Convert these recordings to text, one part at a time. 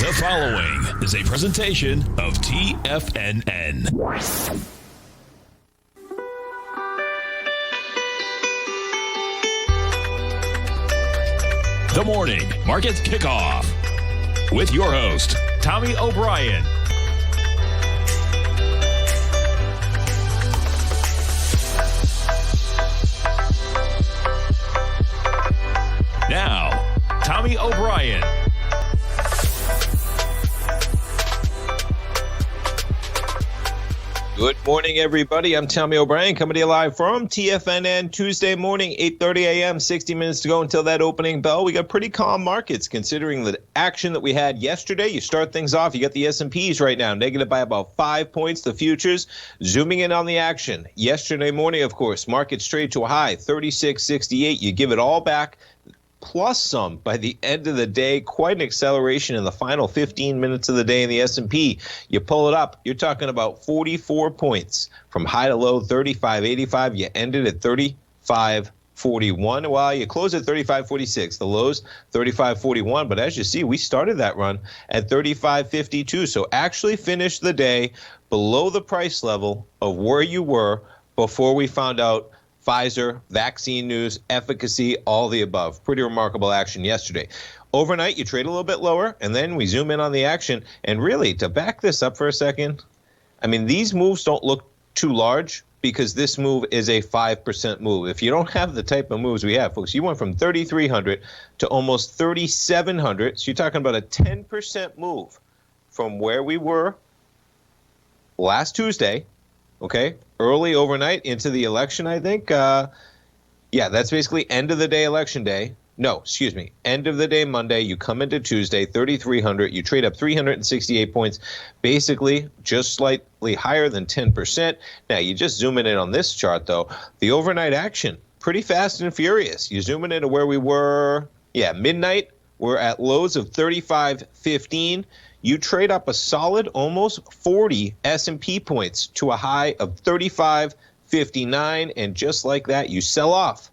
The following is a presentation of TFNN. The Morning Market Kickoff with your host, Tommy O'Brien. Now, Tommy O'Brien. Good morning, everybody. I'm Tommy O'Brien coming to you live from TFNN Tuesday morning, 8:30 a.m., 60 minutes to go until that opening bell. We got pretty calm markets considering the action that we had yesterday. You start things off, you got the S&Ps right now, negative by about 5 points. The futures zooming in on the action. Yesterday morning, of course, markets trade to a high, 36.68. You give it all back, plus some by the end of the day. Quite an acceleration in the final 15 minutes of the day in the S&P. You pull it up, you're talking about 44 points from high to low, 35.85. You ended at 35.41. Well, you closed at 35.46. The lows, 35.41. But as you see, we started that run at 35.52. So actually finished the day below the price level of where you were before we found out Pfizer, vaccine news, efficacy, all the above. Pretty remarkable action yesterday. Overnight, you trade a little bit lower, and then we zoom in on the action. And really, to back this up for a second, I mean, these moves don't look too large because this move is a 5% move. If you don't have the type of moves we have, folks, you went from 3,300 to almost 3,700. So you're talking about a 10% move from where we were last Tuesday. Okay, early overnight into the election, I think. That's basically end of the day election day. No, excuse me, end of the day Monday. You come into Tuesday, 3,300. You trade up 368 points, basically just slightly higher than 10%. Now, you just zooming in on this chart, though. The overnight action, pretty fast and furious. You zooming into where we were, midnight. We're at lows of 35.15. You trade up a solid almost 40 S&P points to a high of 35.59, and just like that, you sell off.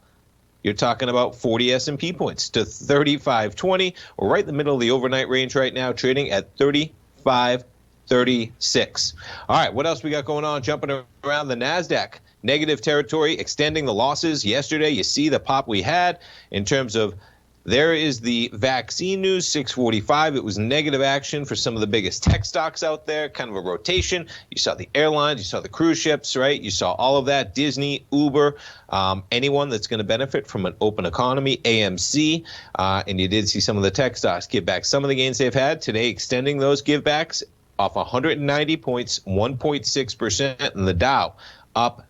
You're talking about 40 S&P points to 35.20. We're right in the middle of the overnight range right now, trading at 35.36. All right, what else we got going on? Jumping around the NASDAQ. Negative territory, extending the losses. Yesterday, you see the pop we had in terms of there is the vaccine news, 645. It was negative action for some of the biggest tech stocks out there, kind of a rotation. You saw the airlines, you saw the cruise ships, right? You saw all of that, Disney, Uber, anyone that's going to benefit from an open economy, AMC, and you did see some of the tech stocks give back some of the gains they've had. Today, extending those give backs off 190 points, 1.6%, and the Dow up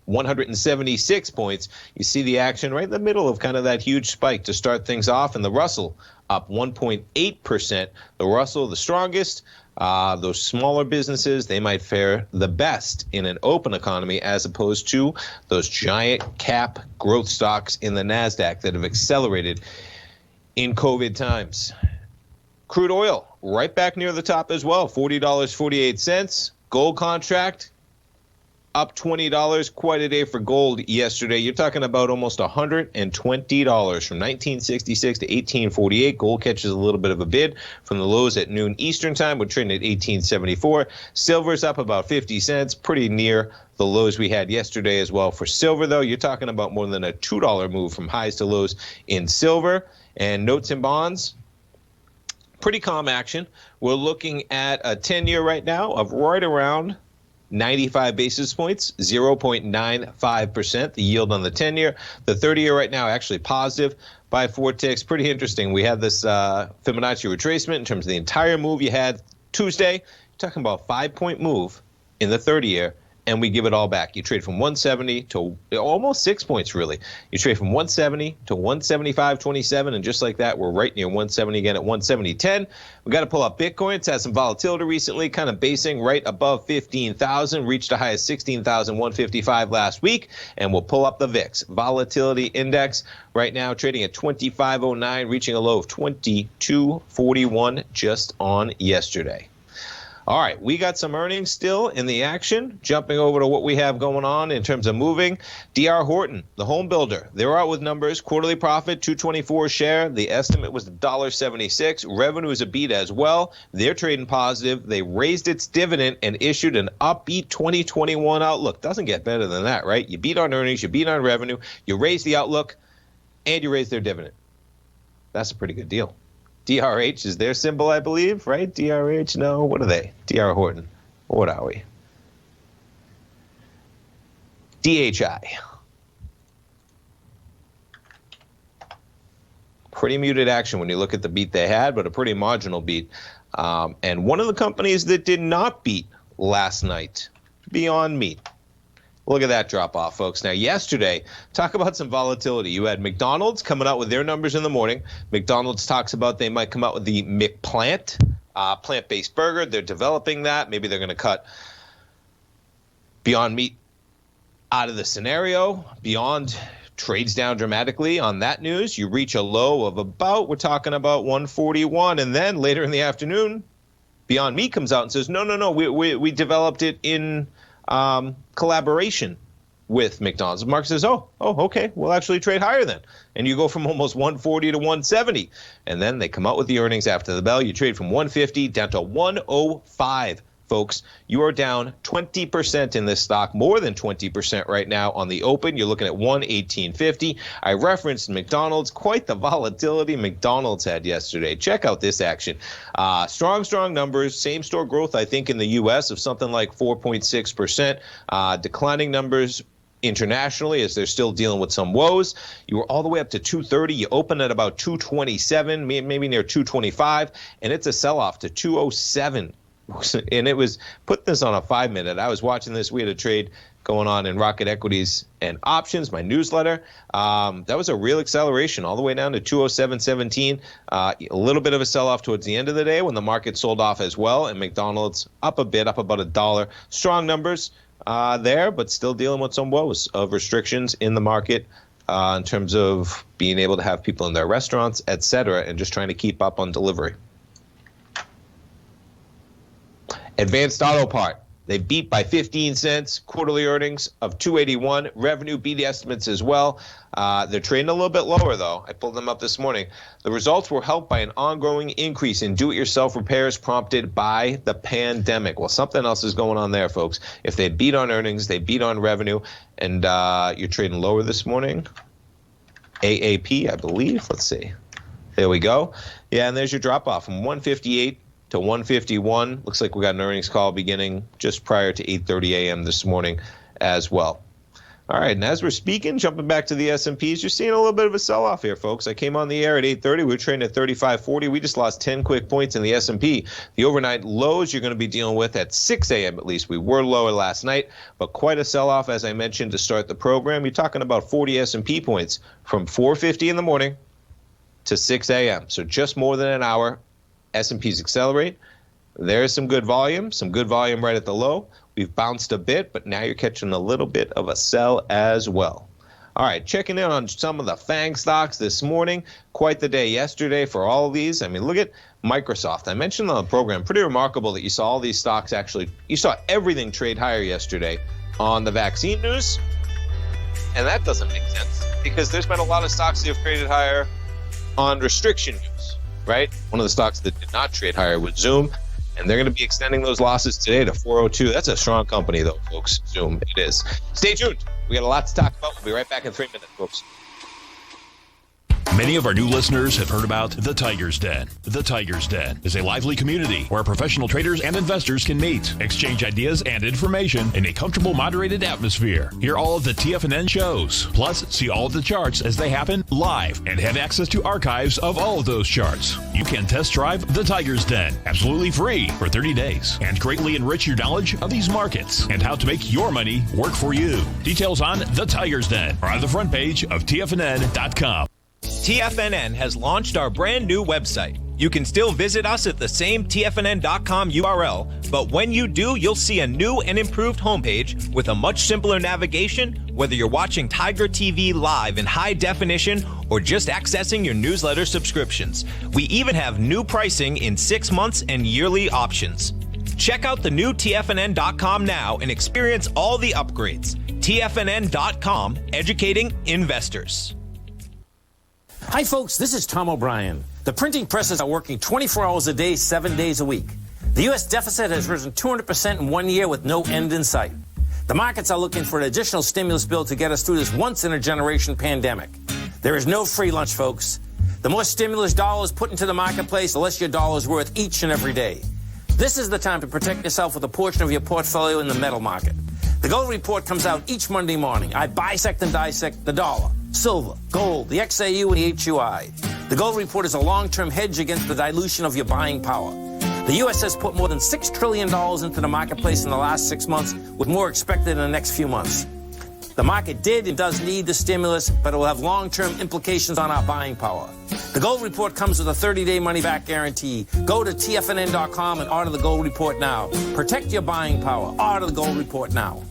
176 points. You see the action right in the middle of kind of that huge spike to start things off, and the Russell up 1.8%. The Russell, the strongest. Those smaller businesses, they might fare the best in an open economy as opposed to those giant cap growth stocks in the NASDAQ that have accelerated in COVID times. Crude oil right back near the top as well, $40.48. Gold contract up $20, quite a day for gold yesterday. You're talking about almost $120 from 1966 to 1848. Gold catches a little bit of a bid from the lows at noon Eastern time. We're trading at 1874. Silver's up about 50 cents, pretty near the lows we had yesterday as well. For silver, though, you're talking about more than a $2 move from highs to lows in silver. And notes and bonds, pretty calm action. We're looking at a 10-year right now of right around 95 basis points, 0.95%, the yield on the 10-year. The 30-year right now actually positive by 4 ticks. Pretty interesting. We had this Fibonacci retracement in terms of the entire move you had Tuesday. You're talking about a 5-point move in the 30-year, and we give it all back. You trade from 170 to almost 6 points, really. You trade from 170 to 175.27, and just like that, we're right near 170 again at 170.10. We got to pull up Bitcoin. It's had some volatility recently, kind of basing right above 15,000, reached a high of 16,155 last week, and we'll pull up the VIX. Volatility index right now trading at 2509, reaching a low of 2241 just on yesterday. All right, we got some earnings still in the action. Jumping over to what we have going on in terms of moving. D.R. Horton, the home builder, they were out with numbers. Quarterly profit, $2.24 a share. The estimate was $1.76. Revenue is a beat as well. They're trading positive. They raised its dividend and issued an upbeat 2021 outlook. Doesn't get better than that, right? You beat on earnings, you beat on revenue, you raise the outlook, and you raise their dividend. That's a pretty good deal. DRH is their symbol, I believe, right? DRH? No, what are they? DR Horton. What are we? DHI. Pretty muted action when you look at the beat they had, but a pretty marginal beat. And one of the companies that did not beat last night, Beyond Meat. Look at that drop off, folks. Now, yesterday, talk about some volatility. You had McDonald's coming out with their numbers in the morning. McDonald's talks about they might come out with the McPlant, plant-based burger. They're developing that. Maybe they're going to cut Beyond Meat out of the scenario. Beyond trades down dramatically on that news. You reach a low of about, we're talking about 141. And then later in the afternoon, Beyond Meat comes out and says, no, we developed it in collaboration with McDonald's. Mark says, oh, okay, we'll actually trade higher then. And you go from almost 140 to 170. And then they come out with the earnings after the bell. You trade from 150 down to 105. Folks, you are down 20% in this stock, more than 20% right now on the open. You're looking at 118.50. I referenced McDonald's, quite the volatility McDonald's had yesterday. Check out this action. Strong numbers, same store growth, I think, in the U.S. of something like 4.6%. Declining numbers internationally as they're still dealing with some woes. You were all the way up to 230. You open at about 227, maybe near 225, and it's a sell-off to 207. And it was, put this on a 5-minute. I was watching this. We had a trade going on in Rocket Equities and Options, my newsletter. That was a real acceleration all the way down to 207.17. A little bit of a sell-off towards the end of the day when the market sold off as well. And McDonald's up a bit, up about $1. Strong numbers there, but still dealing with some woes of restrictions in the market in terms of being able to have people in their restaurants, et cetera, and just trying to keep up on delivery. Advanced Auto Part, they beat by 15 cents, quarterly earnings of 281, revenue beat estimates as well. They're trading a little bit lower, though. I pulled them up this morning. The results were helped by an ongoing increase in do-it-yourself repairs prompted by the pandemic. Well, something else is going on there, folks. If they beat on earnings, they beat on revenue, and you're trading lower this morning. AAP, I believe. Let's see. There we go. Yeah, and there's your drop-off from 158 to 151. Looks like we got an earnings call beginning just prior to 8:30 a.m. this morning as well. All right, and as we're speaking, jumping back to the S&Ps, you're seeing a little bit of a sell-off here, folks. I came on the air at 8:30. We were trading at 35.40. We just lost 10 quick points in the S&P. The overnight lows you're going to be dealing with at 6 a.m. at least. We were lower last night, but quite a sell-off, as I mentioned, to start the program. You're talking about 40 S&P points from 4:50 in the morning to 6 a.m., so just more than an hour. S&Ps accelerate. There's some good volume right at the low. We've bounced a bit, but now you're catching a little bit of a sell as well. All right, checking in on some of the FANG stocks this morning. Quite the day yesterday for all of these. I mean, look at Microsoft. I mentioned on the program, pretty remarkable that you saw all these stocks actually, you saw everything trade higher yesterday on the vaccine news. And that doesn't make sense because there's been a lot of stocks that have traded higher on restriction news. Right? One of the stocks that did not trade higher was Zoom, and they're going to be extending those losses today to 402. That's a strong company, though, folks. Zoom, it is. Stay tuned. We got a lot to talk about. We'll be right back in 3 minutes, folks. Many of our new listeners have heard about The Tiger's Den. The Tiger's Den is a lively community where professional traders and investors can meet, exchange ideas and information in a comfortable, moderated atmosphere. Hear all of the TFNN shows, plus see all of the charts as they happen live and have access to archives of all of those charts. You can test drive The Tiger's Den absolutely free for 30 days and greatly enrich your knowledge of these markets and how to make your money work for you. Details on The Tiger's Den are on the front page of TFNN.com. TFNN has launched our brand new website. You can still visit us at the same TFNN.com URL, but when you do, you'll see a new and improved homepage with a much simpler navigation, whether you're watching Tiger TV live in high definition or just accessing your newsletter subscriptions. We even have new pricing in 6 months and yearly options. Check out the new TFNN.com now and experience all the upgrades. TFNN.com, educating investors. Hi, folks. This is Tom O'Brien. The printing presses are working 24 hours a day, 7 days a week. The U.S. deficit has risen 200% in 1 year with no end in sight. The markets are looking for an additional stimulus bill to get us through this once-in-a-generation pandemic. There is no free lunch, folks. The more stimulus dollars put into the marketplace, the less your dollar is worth each and every day. This is the time to protect yourself with a portion of your portfolio in the metal market. The Gold Report comes out each Monday morning. I bisect and dissect the dollar, silver, gold, the XAU, and the HUI. The Gold Report is a long-term hedge against the dilution of your buying power. The U.S. has put more than $6 trillion into the marketplace in the last 6 months, with more expected in the next few months. The market did and does need the stimulus, but it will have long-term implications on our buying power. The Gold Report comes with a 30-day money-back guarantee. Go to TFNN.com and order the Gold Report now. Protect your buying power. Order the Gold Report now.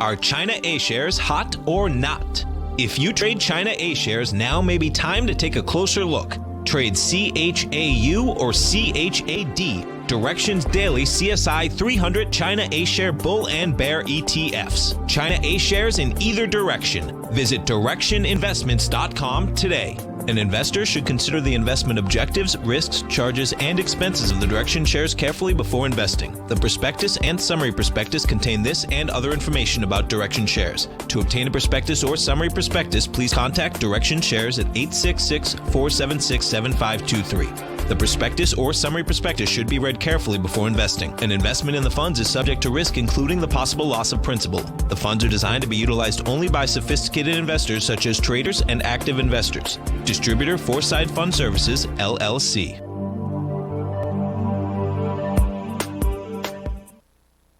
Are China A-shares hot or not? If you trade China A-shares, now may be time to take a closer look. Trade CHAU or CHAD, Directions Daily CSI 300 China A-share Bull and Bear ETFs. China A-shares in either direction. Visit directioninvestments.com today. An investor should consider the investment objectives, risks, charges, and expenses of the Direction shares carefully before investing. The prospectus and summary prospectus contain this and other information about Direction shares. To obtain a prospectus or summary prospectus, please contact Direction shares at 866-476-7523. The prospectus or summary prospectus should be read carefully before investing. An investment in the funds is subject to risk, including the possible loss of principal. The funds are designed to be utilized only by sophisticated investors such as traders and active investors. Distributor Foreside Fund Services, LLC.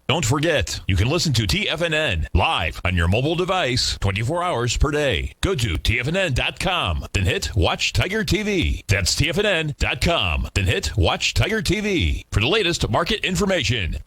Don't forget, you can listen to TFNN live on your mobile device 24 hours per day. Go to TFNN.com, then hit Watch Tiger TV. That's TFNN.com, then hit Watch Tiger TV for the latest market information.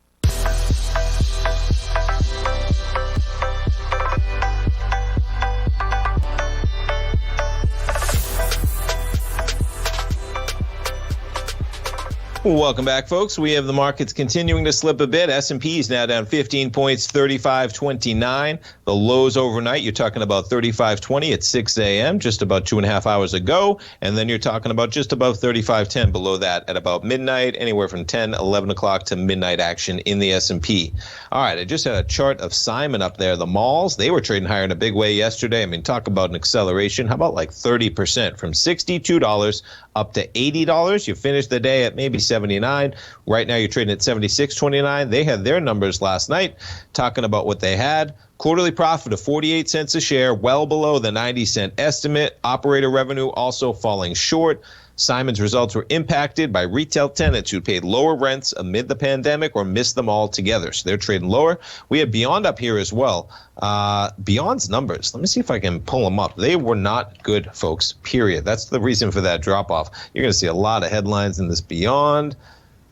Welcome back, folks. We have the markets continuing to slip a bit. S&P is now down 15 points, 35.29. The lows overnight, you're talking about 35.20 at 6 a.m., just about 2.5 hours ago. And then you're talking about just above 35.10 below that at about midnight, anywhere from 10, 11 o'clock to midnight action in the S&P. All right, I just had a chart of Simon up there. The malls, they were trading higher in a big way yesterday. I mean, talk about an acceleration. How about like 30% from $62 up to $80? You finished the day at maybe 79. Right now you're trading at 76.29. They had their numbers last night talking about what they had. Quarterly profit of 48 cents a share, well below the 90-cent estimate. Operator revenue also falling short. Simon's results were impacted by retail tenants who paid lower rents amid the pandemic or missed them altogether. So they're trading lower. We have Beyond up here as well. Beyond's numbers, let me see if I can pull them up. They were not good, folks, period. That's the reason for that drop-off. You're going to see a lot of headlines in this Beyond.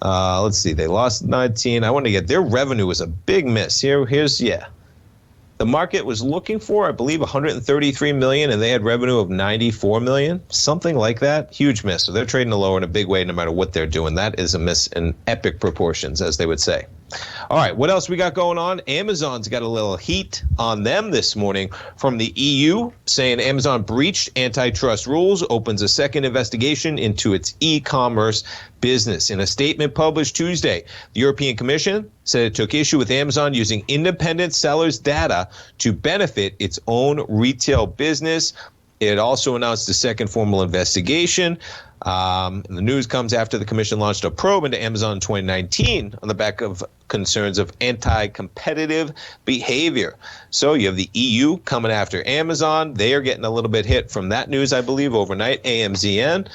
Let's see, they lost 19. I want to get their revenue was a big miss. Here's. The market was looking for, I believe, 133 million, and they had revenue of 94 million, something like that. Huge miss. So they're trading lower in a big way no matter what they're doing. That is a miss in epic proportions, as they would say. All right, what else we got going on? Amazon's got a little heat on them this morning from the EU, saying Amazon breached antitrust rules, opens a second investigation into its e-commerce business. In a statement published Tuesday, the European Commission said it took issue with Amazon using independent sellers' data to benefit its own retail business. It also announced a second formal investigation. The news comes after the commission launched a probe into Amazon in 2019 on the back of concerns of anti-competitive behavior. So you have the EU coming after Amazon. They are getting a little bit hit from that news, I believe, overnight, AMZN.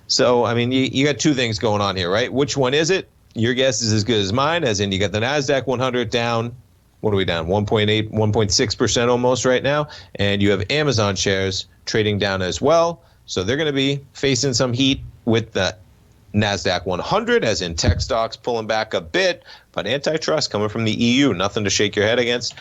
So, I mean, you got two things going on here, right? Which one is it? Your guess is as good as mine, as in you got the NASDAQ 100 down. What are we down? 1.8, 1.6% almost right now. And you have Amazon shares trading down as well. So they're going to be facing some heat with the NASDAQ 100, as in tech stocks, pulling back a bit, but antitrust coming from the EU, nothing to shake your head against.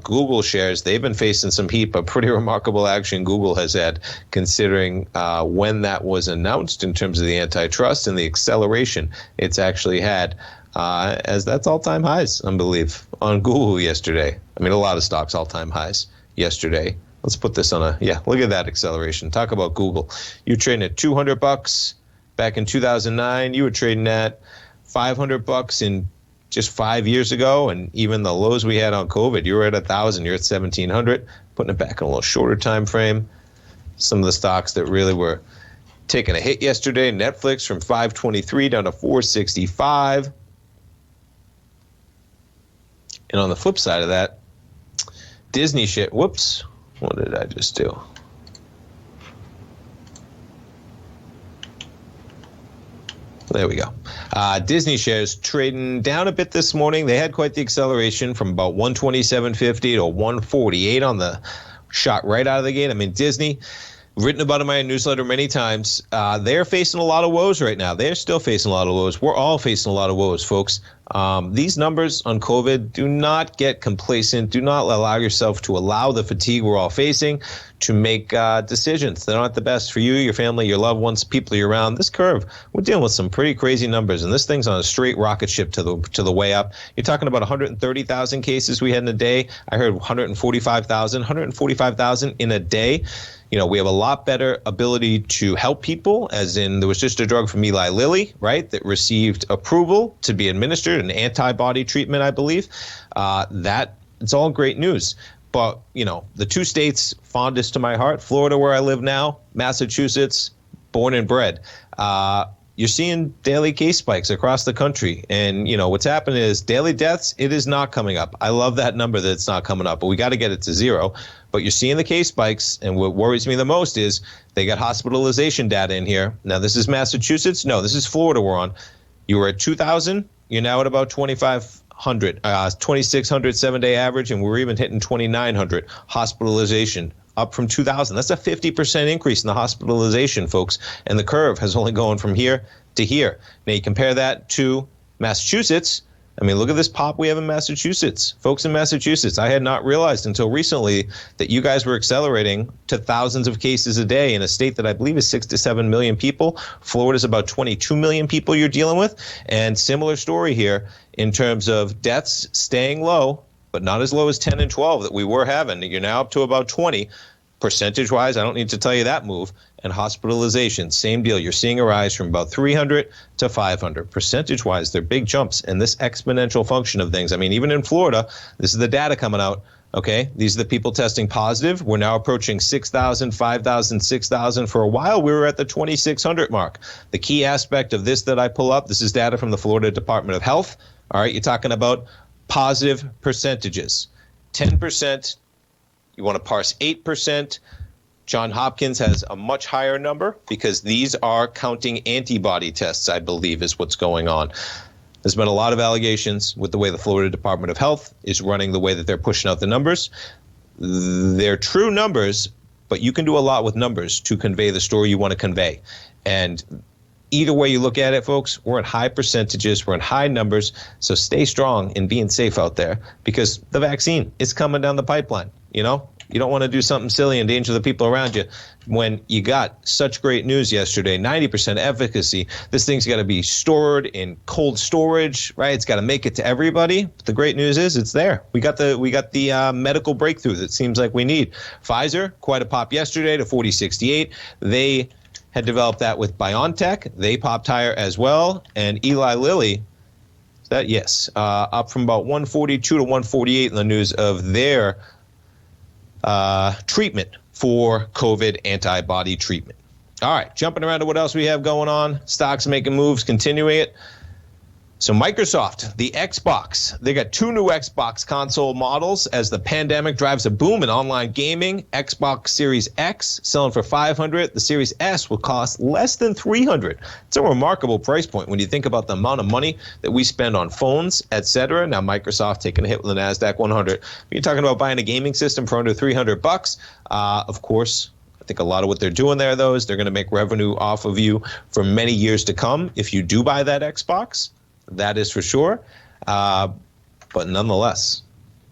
Google shares, they've been facing some heat, but pretty remarkable action Google has had, considering when that was announced in terms of the antitrust and the acceleration it's actually had, as that's all-time highs, I believe, on Google yesterday. I mean, a lot of stocks all-time highs yesterday. Let's put this on look at that acceleration. Talk about Google. You're trading at $200 back in 2009. You were trading at $500 in just 5 years ago, and even the lows we had on COVID, you were at 1,000. You're at 1,700. Putting it back in a little shorter time frame. Some of the stocks that really were taking a hit yesterday. Netflix from 523 down to 465. And on the flip side of that, Disney shit. Whoops. What did I just do? There we go. Disney shares trading down a bit this morning. They had quite the acceleration from about 127.50 to 148 on the shot right out of the gate. I mean, Disney, written about in my newsletter many times, they're facing a lot of woes right now. They're still facing a lot of woes. We're all facing a lot of woes, folks. These numbers on COVID, do not get complacent. Do not allow yourself to allow the fatigue we're all facing to make decisions that aren't the best for you, your family, your loved ones, people you're around. This curve, we're dealing with some pretty crazy numbers, and this thing's on a straight rocket ship to the way up. You're talking about 130,000 cases we had in a day. I heard 145,000 in a day. You know, we have a lot better ability to help people, as in there was just a drug from Eli Lilly, right, that received approval to be administered, an antibody treatment, I believe. It's all great news. But, you know, the two states fondest to my heart, Florida, where I live now, Massachusetts, born and bred. You're seeing daily case spikes across the country. And, you know, what's happened is daily deaths, it is not coming up. I love that number that it's not coming up, but we got to get it to zero. But you're seeing the case spikes, and what worries me the most is they got hospitalization data in here. Now, this is Massachusetts. No, this is Florida we're on. You were at 2,000. You're now at about 2,600 7-day average, and we're even hitting 2,900 hospitalization, up from 2,000. That's a 50% increase in the hospitalization, folks, and the curve has only gone from here to here. Now, you compare that to Massachusetts. I mean, look at this pop we have in Massachusetts. Folks in Massachusetts, I had not realized until recently that you guys were accelerating to thousands of cases a day in a state that I believe is 6 to 7 million people. Florida's about 22 million people you're dealing with. And similar story here in terms of deaths staying low, but not as low as 10 and 12 that we were having. You're now up to about 20. Percentage-wise, I don't need to tell you that move. And hospitalization, same deal. You're seeing a rise from about 300 to 500. Percentage-wise, they're big jumps. And this exponential function of things, I mean, even in Florida, this is the data coming out, okay? These are the people testing positive. We're now approaching 6,000, 5,000, 6,000. For a while, we were at the 2,600 mark. The key aspect of this that I pull up, this is data from the Florida Department of Health. All right, you're talking about positive percentages. 10%. You want to parse 8%. John Hopkins has a much higher number because these are counting antibody tests, I believe, is what's going on. There's been a lot of allegations with the way the Florida Department of Health is running, the way that they're pushing out the numbers. They're true numbers, but you can do a lot with numbers to convey the story you want to convey. And either way you look at it, folks, we're at high percentages, we're in high numbers, so stay strong in being safe out there because the vaccine is coming down the pipeline, you know? You don't want to do something silly and endanger the people around you when you got such great news yesterday, 90% efficacy. This thing's got to be stored in cold storage, right? It's got to make it to everybody. But the great news is it's there. We got the medical breakthrough that seems like we need. Pfizer, quite a pop yesterday to 40.68. They had developed that with BioNTech. They popped higher as well. And Eli Lilly, up from about 142 to 148 in the news of their treatment for COVID antibody treatment. All right, jumping around to what else we have going on. Stocks making moves, continuing it. So Microsoft, the Xbox, they got two new Xbox console models as the pandemic drives a boom in online gaming. Xbox Series X selling for $500. The Series S will cost less than $300. It's a remarkable price point when you think about the amount of money that we spend on phones, etc. Now Microsoft taking a hit with the NASDAQ 100. You're talking about buying a gaming system for under $300. Of course, think a lot of what they're doing there, though, is they're going to make revenue off of you for many years to come if you do buy that Xbox. That is for sure. But nonetheless,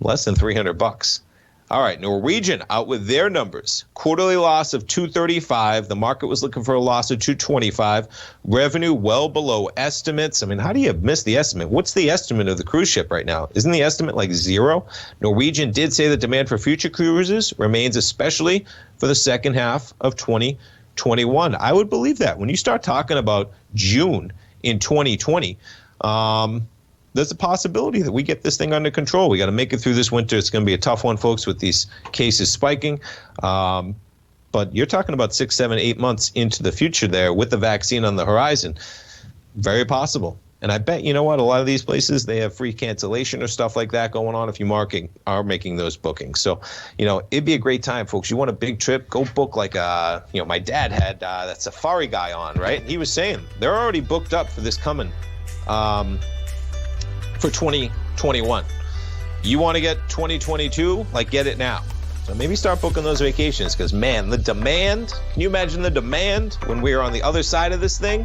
less than $300. All right, Norwegian out with their numbers. Quarterly loss of $235. The market was looking for a loss of $225. Revenue well below estimates. I mean, how do you miss the estimate? What's the estimate of the cruise ship right now? Isn't the estimate like zero? Norwegian did say that demand for future cruises remains, especially for the second half of 2021. I would believe that. When you start talking about June in 2020, there's a possibility that we get this thing under control. We got to make it through this winter. It's going to be a tough one, folks, with these cases spiking. But you're talking about 6, 7, 8 months into the future there with the vaccine on the horizon. Very possible. And I bet, you know what, a lot of these places, they have free cancellation or stuff like that going on if you are making those bookings. So, it'd be a great time, folks. You want a big trip, go book like, my dad had that Safari guy on, right? And he was saying they're already booked up for this coming for 2021. You want to get 2022? Get it now. So maybe start booking those vacations because, man, the demand, can you imagine the demand when we are on the other side of this thing?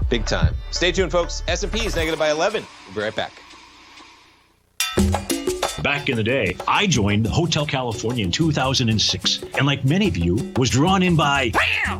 Big time. Stay tuned, folks. S&P is negative by 11. We'll be right back. Back in the day, I joined Hotel California in 2006, and like many of you, was drawn in by,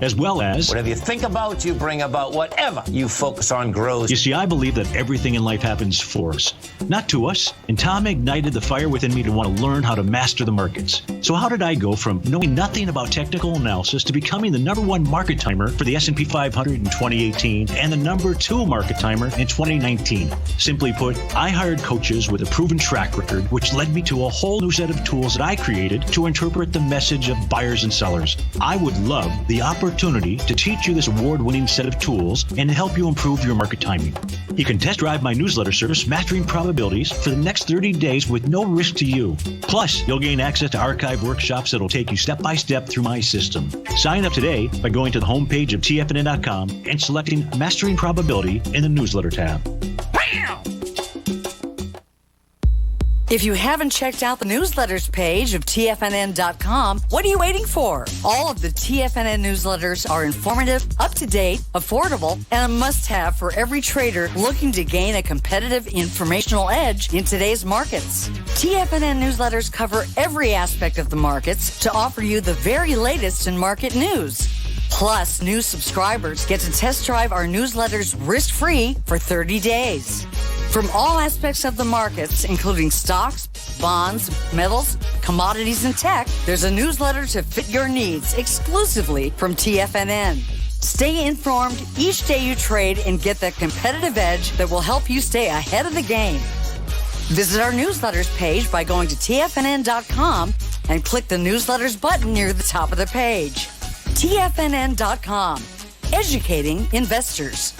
as well as... Whatever you think about, you bring about. Whatever you focus on grows. You see, I believe that everything in life happens for us, not to us. And Tom ignited the fire within me to want to learn how to master the markets. So how did I go from knowing nothing about technical analysis to becoming the #1 market timer for the S&P 500 in 2018 and the #2 market timer in 2019? Simply put, I hired coaches with a proven track record, which led me to a whole new set of tools that I created to interpret the message of buyers and sellers. I would love the opportunity to teach you this award-winning set of tools and to help you improve your market timing. You can test drive my newsletter service, Mastering Probabilities, for the next 30 days with no risk to you. Plus, you'll gain access to archive workshops that'll take you step-by-step through my system. Sign up today by going to the homepage of TFNN.com and selecting Mastering Probability in the newsletter tab. If you haven't checked out the newsletters page of TFNN.com, what are you waiting for? All of the TFNN newsletters are informative, up-to-date, affordable, and a must-have for every trader looking to gain a competitive informational edge in today's markets. TFNN newsletters cover every aspect of the markets to offer you the very latest in market news. Plus, new subscribers get to test drive our newsletters risk-free for 30 days. From all aspects of the markets, including stocks, bonds, metals, commodities, and tech, there's a newsletter to fit your needs exclusively from TFNN. Stay informed each day you trade and get that competitive edge that will help you stay ahead of the game. Visit our newsletters page by going to TFNN.com and click the newsletters button near the top of the page. TFNN.com, educating investors.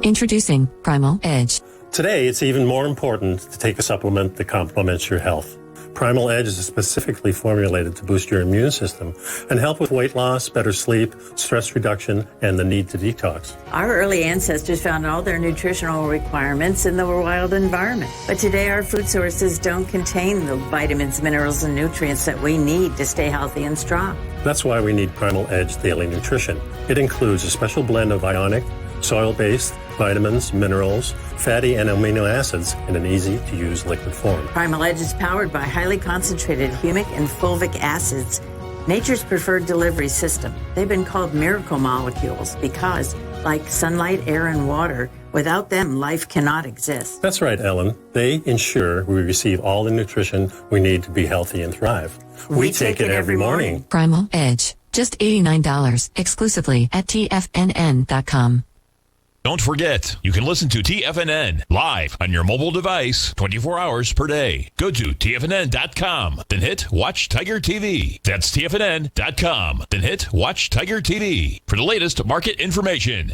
Introducing Primal Edge. Today, it's even more important to take a supplement that complements your health. Primal Edge is specifically formulated to boost your immune system and help with weight loss, better sleep, stress reduction, and the need to detox. Our early ancestors found all their nutritional requirements in the wild environment. But today, our food sources don't contain the vitamins, minerals, and nutrients that we need to stay healthy and strong. That's why we need Primal Edge Daily Nutrition. It includes a special blend of ionic, soil-based vitamins, minerals, fatty and amino acids in an easy-to-use liquid form. Primal Edge is powered by highly concentrated humic and fulvic acids, nature's preferred delivery system. They've been called miracle molecules because, like sunlight, air, and water, without them, life cannot exist. That's right, Ellen. They ensure we receive all the nutrition we need to be healthy and thrive. We take it every morning. Primal Edge. Just $89 exclusively at TFNN.com. Don't forget, you can listen to TFNN live on your mobile device 24 hours per day. Go to TFNN.com, then hit Watch Tiger TV. That's TFNN.com, then hit Watch Tiger TV for the latest market information.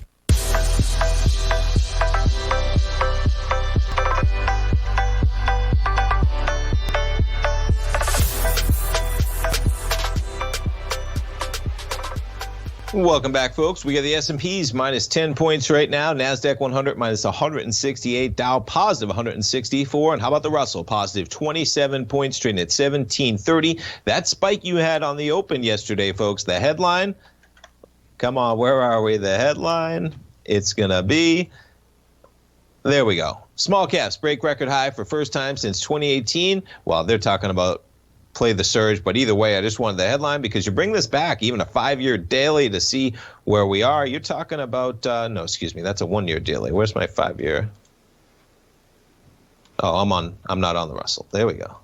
Welcome back, folks. We got the S&Ps minus 10 points right now. NASDAQ 100 minus 168. Dow positive 164. And how about the Russell? Positive 27 points, trading at 1730. That spike you had on the open yesterday, folks. The headline, come on, where are we? The headline, it's going to be, there we go. Small caps break record high for first time since 2018. Well, they're talking about play the surge, but either way, I just wanted the headline because you bring this back, even a 5-year daily to see where we are. You're talking about, no, excuse me, that's a 1-year daily. Where's my 5-year? Oh, I'm not on the Russell. There we go.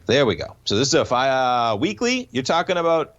There we go. So this is a weekly. You're talking about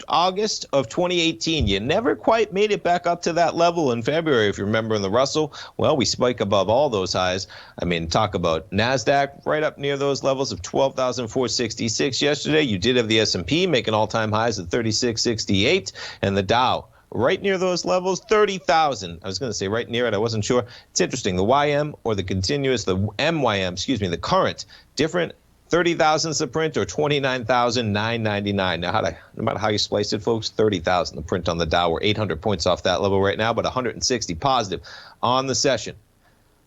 August of 2018. You never quite made it back up to that level in February, if you remember, in the Russell. Well, we spike above all those highs. I mean, talk about NASDAQ right up near those levels of 12,466 yesterday. You did have the S&P making all-time highs at 3668, and the Dow right near those levels, 30,000. I was going to say right near it. I wasn't sure. It's interesting. The YM or the continuous, the MYM, excuse me, the current, different. 30,000 is the print, or 29,999. Now, no matter how you splice it, folks, 30,000. The print on the Dow. We're 800 points off that level right now, but 160 positive on the session.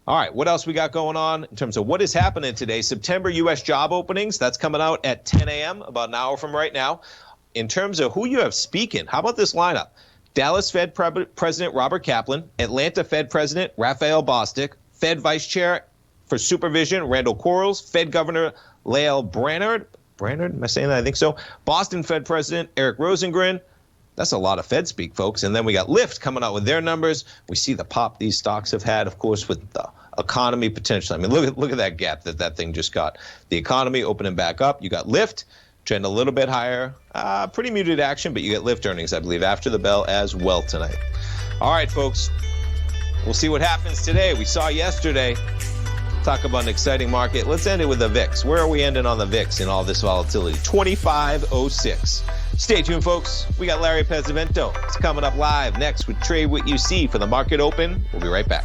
All right, what else we got going on in terms of what is happening today? September U.S. job openings, that's coming out at 10 a.m., about an hour from right now. In terms of who you have speaking, how about this lineup? Dallas Fed President Robert Kaplan, Atlanta Fed President Raphael Bostic, Fed Vice Chair for Supervision Randall Quarles, Fed Governor Lael Brainard, am I saying that? I think so. Boston Fed President Eric Rosengren. That's a lot of Fed speak, folks. And then we got Lyft coming out with their numbers. We see the pop these stocks have had, of course, with the economy potential. I mean, look at that gap that thing just got. The economy opening back up. You got Lyft trend a little bit higher. Pretty muted action, but you get Lyft earnings, I believe, after the bell as well tonight. All right, folks. We'll see what happens today. We saw yesterday. Talk about an exciting market. Let's end it with the VIX. Where are we ending on the VIX in all this volatility? 25.06. Stay tuned, folks. We got Larry Pesavento. It's coming up live next with Trade What You See for the market open. We'll be right back.